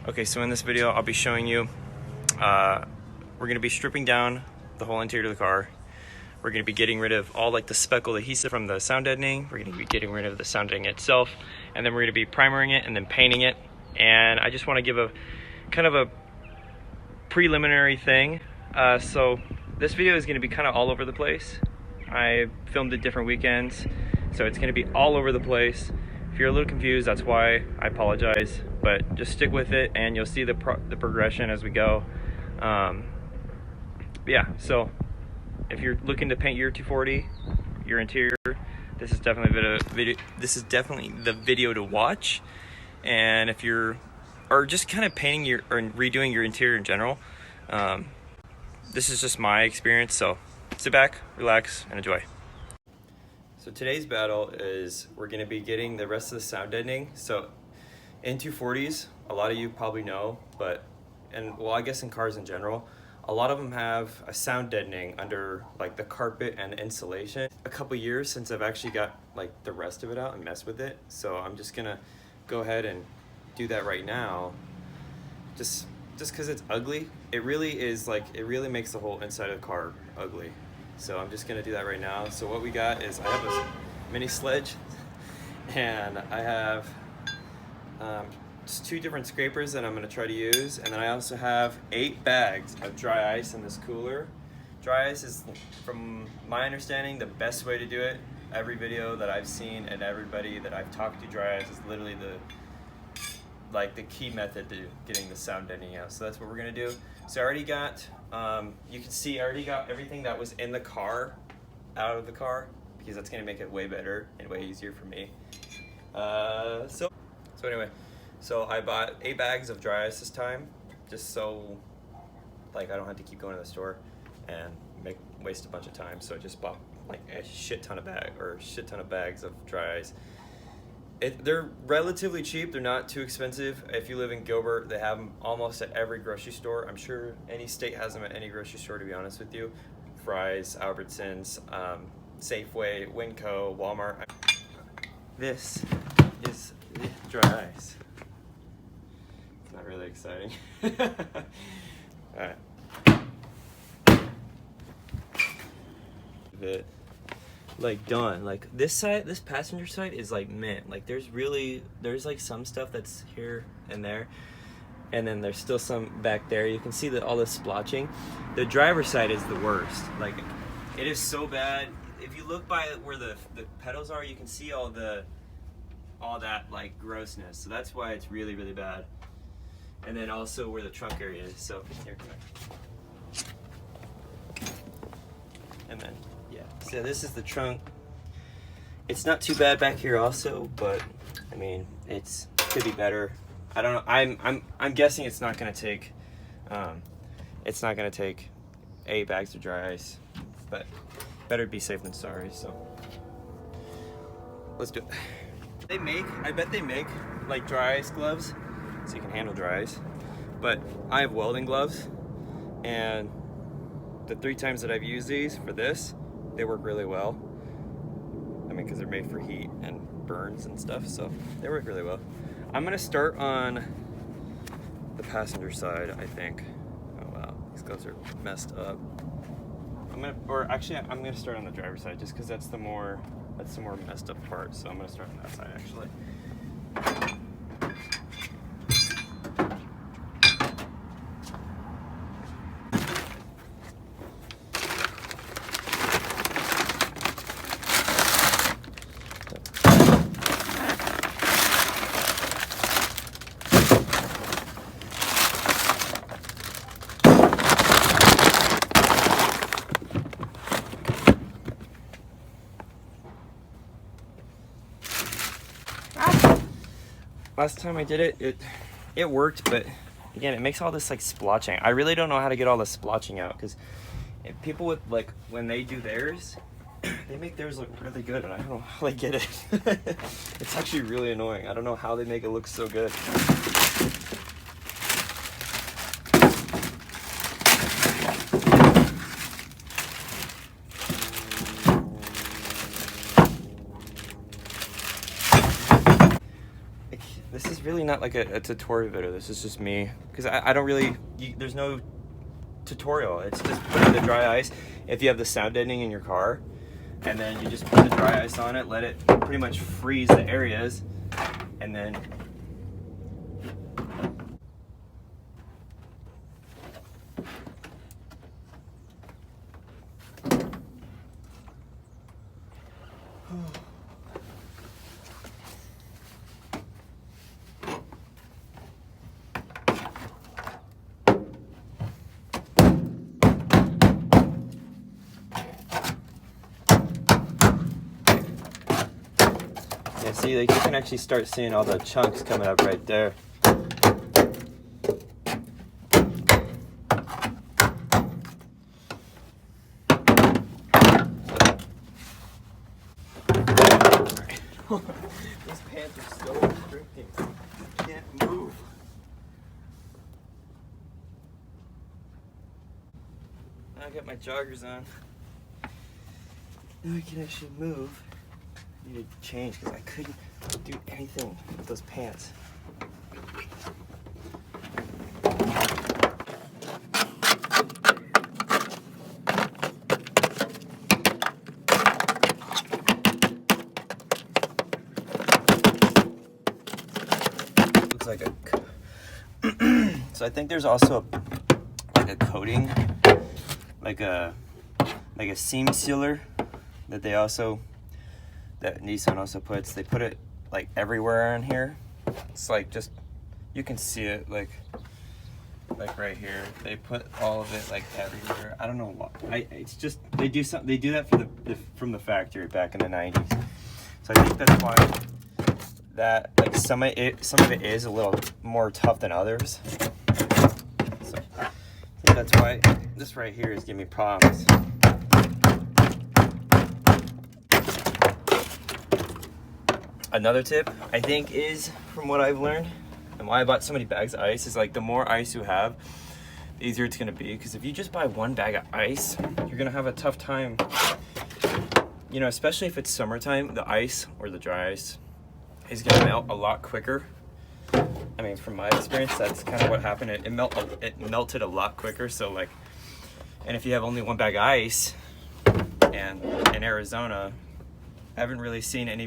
Okay, so in this video I'll be showing you, we're going to be stripping down the whole interior of the car. We're going to be getting rid of all like the speckled adhesive from the sound deadening. We're going to be getting rid of the sound deadening itself, and then we're going to be primering it and then painting it. And I just want to give a kind of a preliminary thing. So this video is going to be kind of all over the place. I filmed it different weekends, so it's going to be all over the place. If you're a little confused, that's why. I apologize, but just stick with it and you'll see the progression as we go. Yeah, so if you're looking to paint your 240, your interior, this is definitely the video to watch. And if you're just kind of painting your or redoing your interior in general, this is just my experience. So sit back, relax, and enjoy. So today's battle is we're going to be getting the rest of the sound deadening. So in 240s, a lot of you probably know, well, I guess in cars in general, a lot of them have a sound deadening under like the carpet and insulation. A couple years since I've actually got like the rest of it out and messed with it. So I'm just gonna go ahead and do that right now. Just because it's ugly. It really is like, it really makes the whole inside of the car ugly. So I'm just gonna do that right now. So what we got is, I have a mini sledge and I have just 2 different scrapers that I'm gonna try to use. And then I also have 8 bags of dry ice in this cooler. Dry ice is, from my understanding, the best way to do it. Every video that I've seen and everybody that I've talked to, dry ice is literally the key method to getting the sound deadening out. So that's what we're gonna do. So I already got, you can see I already got everything that was in the car out of the car, because that's gonna make it way better and way easier for me. So anyway, so I bought 8 bags of dry ice this time, just so like I don't have to keep going to the store and waste a bunch of time. So I just bought like a shit ton of bags of dry ice. They're relatively cheap. They're not too expensive. If you live in Gilbert, they have them almost at every grocery store. I'm sure any state has them at any grocery store, to be honest with you. Fry's, Albertsons, Safeway, Winco, Walmart. This is the dry ice. It's not really exciting. Alright. Like done. Like this side, this passenger side is like mint. Like there's like some stuff that's here and there, and then there's still some back there. You can see that all the splotching. The driver's side is the worst. Like it is so bad. If you look by where the pedals are, you can see all that like grossness. So that's why it's really, really bad. And then also where the trunk area is. So here, come on. And then yeah, so this is the trunk. It's not too bad back here also, but I mean, it could be better. I don't know. I'm guessing it's not gonna take 8 bags of dry ice, but better be safe than sorry. So let's do it. I bet they make like dry ice gloves, so you can handle dry ice. But I have welding gloves, and the 3 times that I've used these for this, they work really well. I mean, because they're made for heat and burns and stuff, so they work really well. I'm gonna start on the passenger side, I think. Oh wow, these gloves are messed up. I'm gonna start on the driver's side, just because that's the more messed up part. So I'm gonna start on that side actually. Last time I did it worked, but again, it makes all this like splotching. I really don't know how to get all the splotching out, because people with like, when they do theirs, they make theirs look really good, and I don't know how they get it. It's actually really annoying. I don't know how they make it look so good. really not like a tutorial video. This is just me, because I don't really, there's no tutorial. It's just putting the dry ice. If you have the sound deadening in your car, and then you just put the dry ice on it, let it pretty much freeze the areas, and then see, like, you can actually start seeing all the chunks coming up right there. These pants are so restricting. I can't move. I got my joggers on. Now I can actually move. I need to change because I couldn't do anything with those pants. Looks like a so I think there's also like a coating, like a seam sealer that that Nissan also puts. They put it like everywhere on here. It's like, just, you can see it like right here. They put all of it like everywhere. I don't know why. It's just, they do that for from the factory back in the 90s. So I think that's why that, like, some of it is a little more tough than others. So I think that's why this right here is giving me problems. Another tip, I think, is, from what I've learned and why I bought so many bags of ice, is like, the more ice you have, the easier it's gonna be. Because if you just buy one bag of ice, you're gonna have a tough time, you know, especially if it's summertime. The ice, or the dry ice, is gonna melt a lot quicker. I mean, from my experience, that's kind of what happened. It melted a lot quicker. So, like, and if you have only one bag of ice, and in Arizona, I haven't really seen any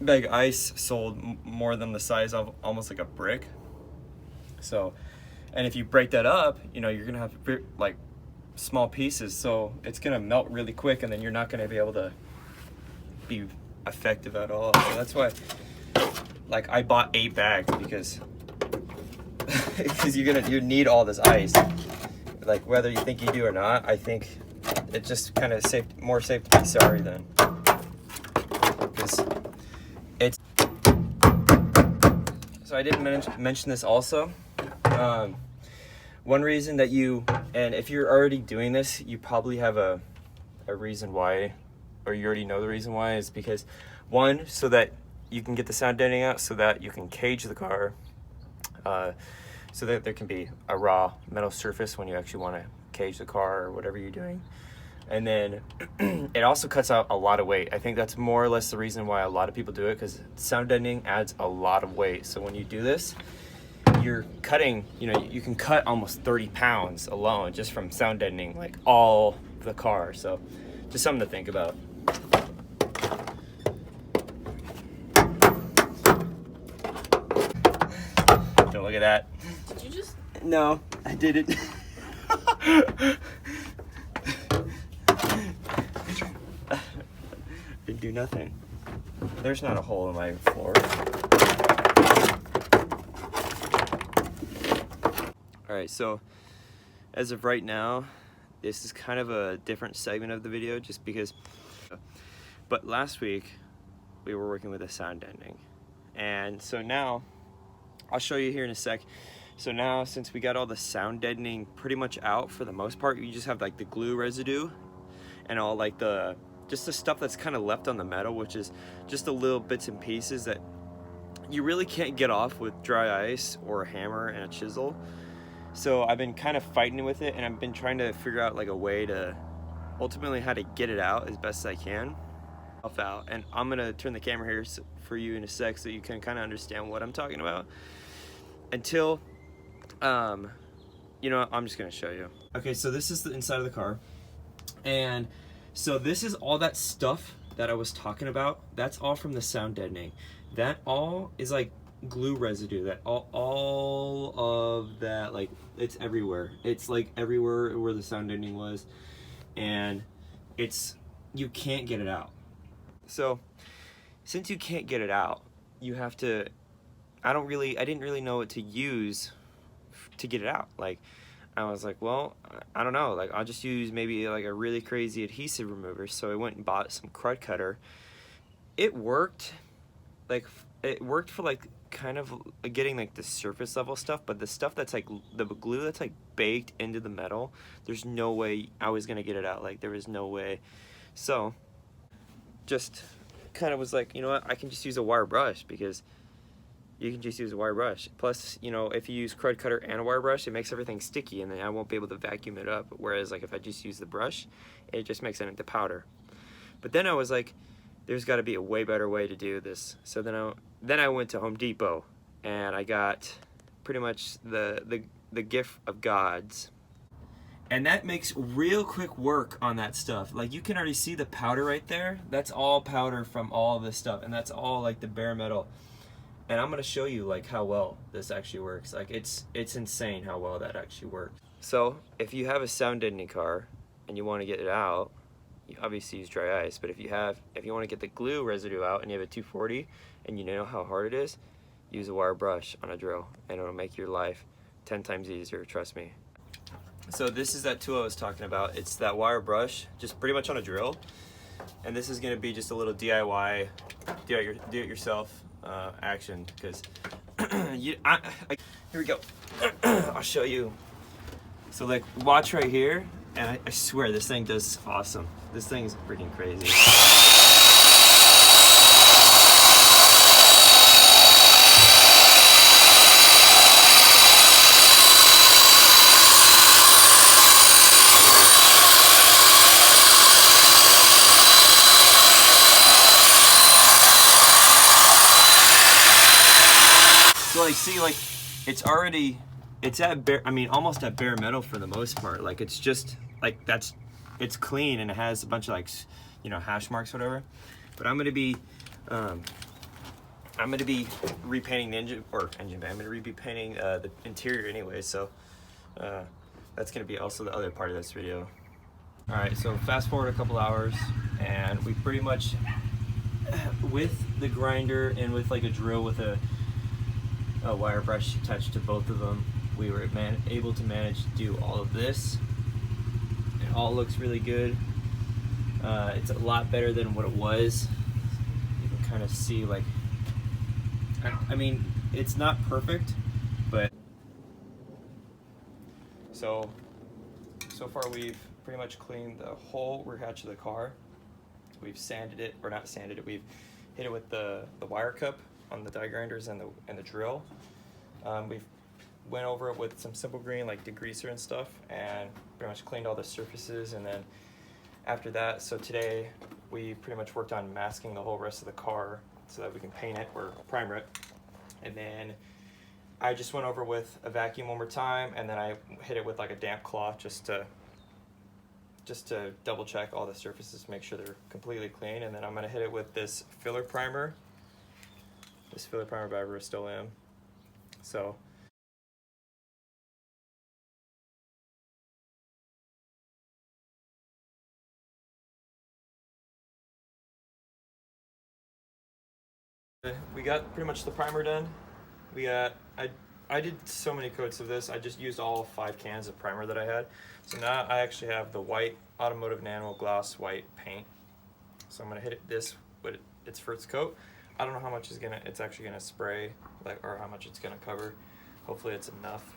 bag of ice sold more than the size of almost like a brick. So, and if you break that up, you know, you're gonna have like small pieces, so it's gonna melt really quick, and then you're not gonna be able to be effective at all. So that's why, like, I bought 8 bags because you need all this ice. Like, whether you think you do or not, I think it just kind of more safe to be sorry then. Because it's, so I didn't mention this also. One reason that and if you're already doing this, you probably have a reason why, or you already know the reason why, is because, one, so that you can get the sound deadening out, so that you can cage the car, so that there can be a raw metal surface when you actually want to cage the car or whatever you're doing. And then it also cuts out a lot of weight. I think that's more or less the reason why a lot of people do it, because sound deadening adds a lot of weight. So when you do this, you're cutting, you know, you can cut almost 30 pounds alone just from sound deadening, like, all the car. So just something to think about. Don't look at that. Did you just? No, I didn't. Didn't do nothing. There's not a hole in my floor. Alright, so as of right now, this is kind of a different segment of the video, just because, but last week we were working with a sound deadening, and so now I'll show you here in a sec. So now, since we got all the sound deadening pretty much out for the most part, you just have like the glue residue and all like just the stuff that's kind of left on the metal, which is just the little bits and pieces that you really can't get off with dry ice or a hammer and a chisel. So I've been kind of fighting with it, and I've been trying to figure out like a way to ultimately how to get it out as best as I can. out, and I'm gonna turn the camera here for you in a sec so you can kind of understand what I'm talking about. Until you know what, I'm just gonna show you. Okay, so this is the inside of the car, and so this is all that stuff that I was talking about. That's all from the sound deadening. That all is like glue residue. That all of that, like, it's everywhere. It's like everywhere where the sound deadening was, and it's, you can't get it out. So since you can't get it out, you have to, I didn't really know what to use to get it out. Like, I was like, well, I don't know, like, I'll just use maybe like a really crazy adhesive remover. So I went and bought some crud cutter. It worked, like, it worked for like kind of getting like the surface level stuff, but the stuff that's like the glue that's like baked into the metal, there's no way I was gonna get it out. Like, there was no way. So just kind of was like, you know what, I can just use a wire brush, because you can just use a wire brush. Plus, you know, if you use crud cutter and a wire brush, it makes everything sticky, and then I won't be able to vacuum it up. Whereas, like, if I just use the brush, it just makes it into powder. But then I was like, there's got to be a way better way to do this. So then I went to Home Depot, and I got pretty much the gift of gods. And that makes real quick work on that stuff. Like, you can already see the powder right there. That's all powder from all of this stuff, and that's all like the bare metal. And I'm gonna show you like how well this actually works. Like, it's insane how well that actually works. So if you have a sound deadening car and you want to get it out, you obviously use dry ice. But if you want to get the glue residue out and you have a 240 and you know how hard it is, use a wire brush on a drill, and it'll make your life 10 times easier, trust me. So this is that tool I was talking about. It's that wire brush, just pretty much on a drill. And this is gonna be just a little DIY, do it yourself action, because here we go. I'll show you. So, like, watch right here, and I swear this thing does awesome. This thing is freaking crazy. So, like, see, like, it's at bare, I mean, almost at bare metal for the most part. Like, it's just, like, it's clean, and it has a bunch of, like, you know, hash marks, whatever. But I'm gonna be repainting the engine bay. I'm gonna be painting the interior anyway, so that's gonna be also the other part of this video. All right, so fast forward a couple hours, and we pretty much, with the grinder and with like a drill with a wire brush attached to both of them, we were able to manage to do all of this. It all looks really good. It's a lot better than what it was. You can kind of see, like, I mean, it's not perfect, but so far we've pretty much cleaned the whole rear hatch of the car. We've sanded it, or not sanded it, we've hit it with the wire cup on the die grinders and the drill. We've went over it with some simple green, like degreaser and stuff, and pretty much cleaned all the surfaces. And then after that, so today we pretty much worked on masking the whole rest of the car so that we can paint it or primer it. And then I just went over with a vacuum one more time, and then I hit it with like a damp cloth just to double check all the surfaces, make sure they're completely clean. And then I'm gonna hit it with this filler primer. This filler primer by Rust-Oleum. So we got pretty much the primer done. We got, I did so many coats of this. I just used all 5 cans of primer that I had. So now I actually have the white automotive nano gloss white paint. So I'm gonna hit this with its first coat. I don't know how much it's actually gonna spray, like, or how much it's gonna cover. Hopefully it's enough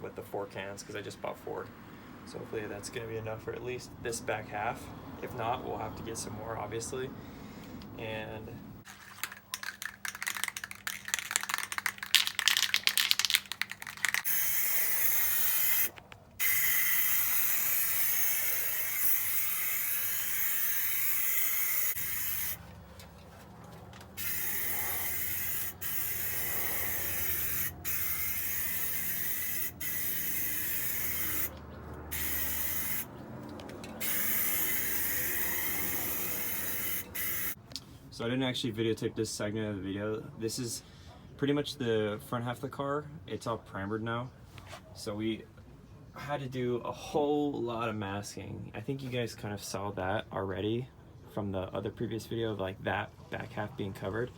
with the 4 cans, because I just bought 4. So hopefully that's gonna be enough for at least this back half. If not, we'll have to get some more, obviously. And So I didn't actually videotape this segment of the video. This is pretty much the front half of the car. It's all primered now. So we had to do a whole lot of masking. I think you guys kind of saw that already from the other previous video of like that back half being covered.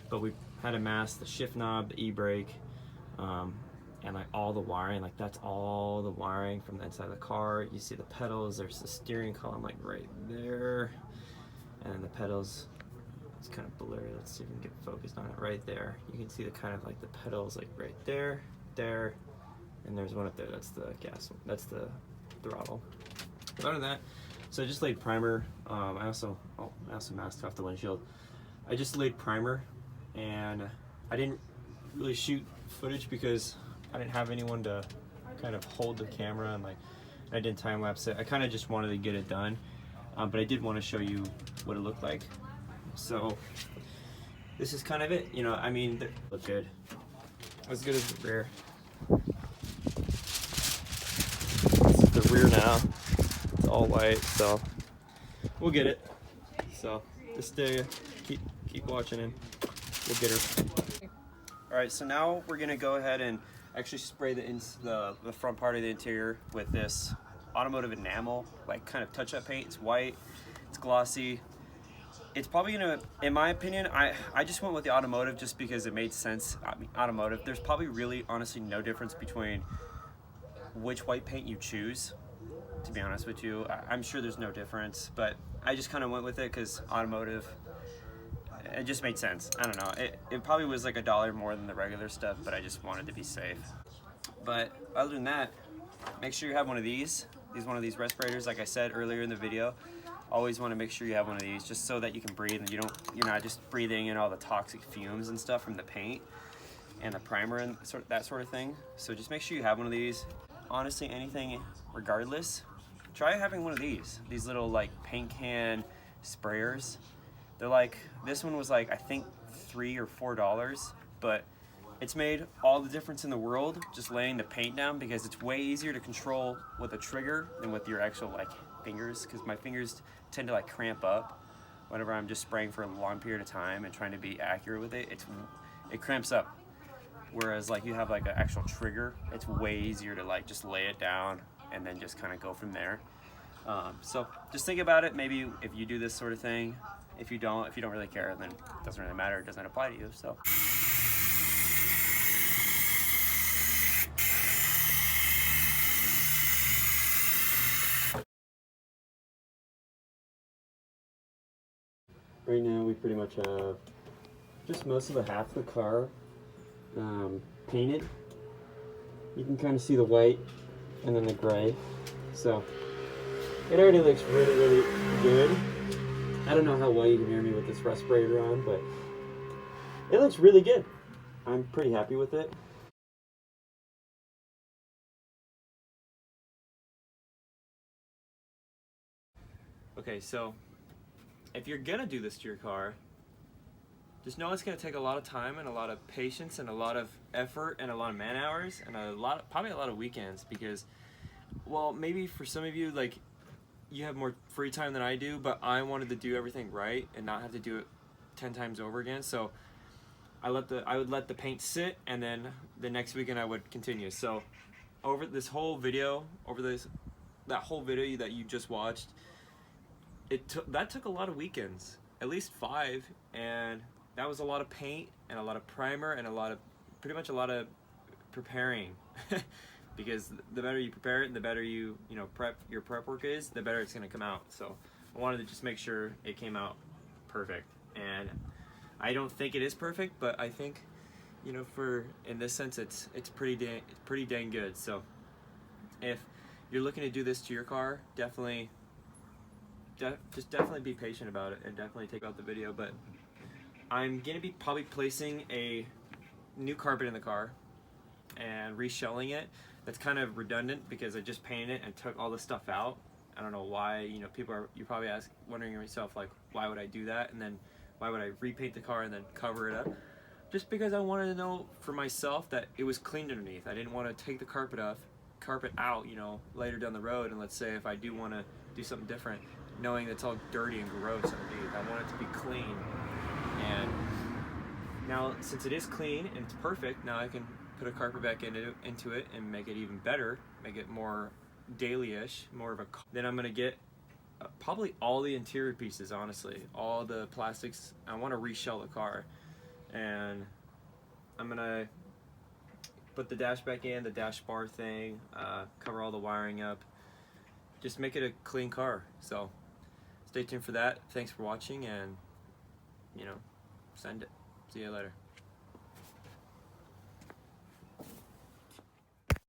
But we had to mask the shift knob, the e-brake, and like all the wiring. Like that's all the wiring from the inside of the car. You see the pedals, there's the steering column like right there. And then the pedals, it's kind of blurry. Let's see if we can get focused on it right there. You can see the kind of like the pedals like right there, there, and there's one up there. That's the gas, that's the throttle. But other than that, so I just laid primer. I also masked off the windshield. I just laid primer, and I didn't really shoot footage because I didn't have anyone to kind of hold the camera, and like I didn't time lapse it. I kind of just wanted to get it done, but I did want to show you what it looked like. So this is kind of it, you know. I mean, they look good, as good as the rear. This is the rear now. It's all white, so we'll get it. So just keep watching, and we'll get her. All right, so now we're gonna go ahead and actually spray the front part of the interior with this automotive enamel, like kind of touch-up paint. It's white, it's glossy. It's probably gonna, in my opinion, I just went with the automotive just because it made sense. I mean, automotive, there's probably really honestly no difference between which white paint you choose, to be honest with you. I'm sure there's no difference, but I just kind of went with it because automotive, it just made sense. I don't know, it probably was like $1 more than the regular stuff, but I just wanted to be safe. But other than that, make sure you have one of these. One of these respirators, like I said earlier in the video. Always want to make sure you have one of these, just so that you can breathe and you're not just breathing in all the toxic fumes and stuff from the paint and the primer and that sort of thing. So just make sure you have one of these. Honestly, anything, regardless, try having one of these little like paint can sprayers. They're like, this one was like I think $3 or $4, but it's made all the difference in the world just laying the paint down, because it's way easier to control with a trigger than with your actual like fingers, because my fingers tend to like cramp up whenever I'm just spraying for a long period of time and trying to be accurate with it. It cramps up, whereas like you have like an actual trigger, it's way easier to like just lay it down and then just kind of go from there. So just think about it. Maybe if you do this sort of thing. If you don't really care, then it doesn't really matter. It doesn't apply to you. So. Right now we pretty much have just most of the half of the car painted. You can kind of see the white and then the gray. So it already looks really, really good. I don't know how well you can hear me with this respirator on, but it looks really good. I'm pretty happy with it. Okay, so if you're gonna do this to your car, just know it's gonna take a lot of time and a lot of patience and a lot of effort and a lot of man hours and probably a lot of weekends, because, well, maybe for some of you, like, you have more free time than I do, but I wanted to do everything right and not have to do it 10 times over again. So I would let the paint sit, and then the next weekend I would continue. So over this whole video, that whole video that you just watched, that took a lot of weekends, at least 5, and that was a lot of paint and a lot of primer and pretty much a lot of preparing. Because the better you prepare it and the better your prep work is, the better it's going to come out. So I wanted to just make sure it came out perfect. And I don't think it is perfect, but I think, in this sense, it's pretty dang good. So if you're looking to do this to your car, definitely be patient about it and definitely take out the video. But I'm going to be probably placing a new carpet in the car and reshelling it. That's kind of redundant because I just painted it and took all the stuff out. I don't know why. You're probably wondering yourself, like, why would I do that, and then why would I repaint the car and then cover it up? Just because I wanted to know for myself that it was cleaned underneath. I didn't want to take the carpet out, later down the road, and let's say if I do want to do something different, knowing it's all dirty and gross underneath. I want it to be clean now since it is clean and it's perfect, now I can put a carpet back into it and make it even better, make it more daily-ish, more of a. Then I'm gonna get probably all the interior pieces, honestly, all the plastics. I want to reshell the car, and I'm gonna put the dash back in, the dash bar thing, cover all the wiring up, just make it a clean car. So stay tuned for that. Thanks for watching, and send it. See you later.